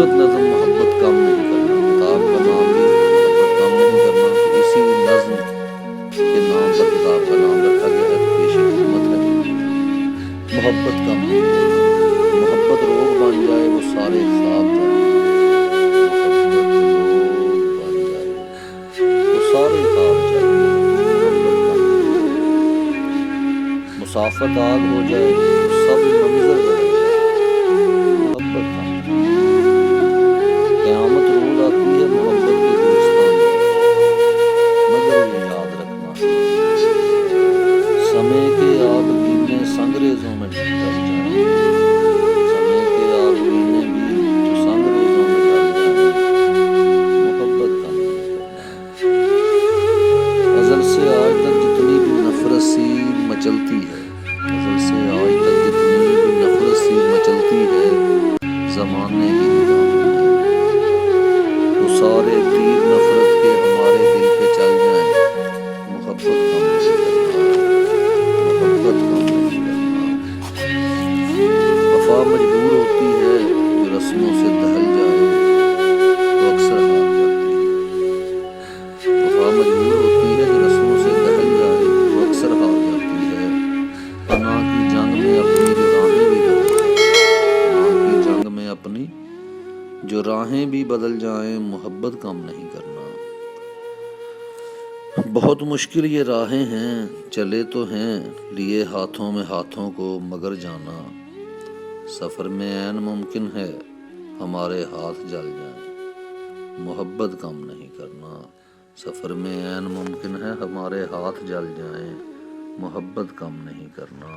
خوبصورت نظم محبت کم نہیں کرنا، کتاب کا نام بھی محبت کم نہیں کرنا، تو اسی نظم کے نام پر کتاب کا نام رکھا گیا ہے، تو پیش حکمت ہے محبت کم نہیں کرنا۔ محبت روگ بن جائے وہ سارے خواب جائیں، محبت روگ بن جائے وہ سارے خواب جائیں، محبت کم نہیں کرنا۔ مسافت آگ ہو جائے تو سب منظر بدل جائے، محبت کم نہیں کرنا۔ قیامت روز آتی ہے محبت کے گلستان میں، مگر یہ یاد رکھنا سمے کے آب گینے سنگریزوں میں ڈل جائیں، سمے کے آب گینے بھی جو سنگریزوں میں ڈل جائیں، محبت کم نہیں کرنا۔ ازل سے آج تک جتنی بھی نفرت سی مچلتی ہے، ازل سے آج تک جتنی بھی نفرت سی مچلتی ہے زمانے کی نگاہوں میں، وہ سارے تیر نفرت کے ہمارے دل پہ چل جائیں، محبت کم نہیں کرنا، محبت کم نہیں کرنا۔ وفا مجبور ہوتی ہے جو رسموں سے دہل جائے تو اکثر ہار جاتی ہے، وفا مجبور ہوتی ہے جو رسموں سے دہل جائے تو اکثر ہار جاتی ہے۔ فنا کی جنگ میں اپنی جو راہیں بھی بدل جائیں، فنا کی جنگ میں اپنی جو راہیں بھی بدل جائیں، محبت کم نہیں کرنا۔ بہت مشکل یہ راہیں ہیں، چلے تو ہیں لیے ہاتھوں میں ہاتھوں کو، مگر جانا سفر میں عین ممکن ہے ہمارے ہاتھ جل جائیں، محبت کم نہیں کرنا۔ سفر میں عین ممکن ہے ہمارے ہاتھ جل جائیں، محبت کم نہیں کرنا۔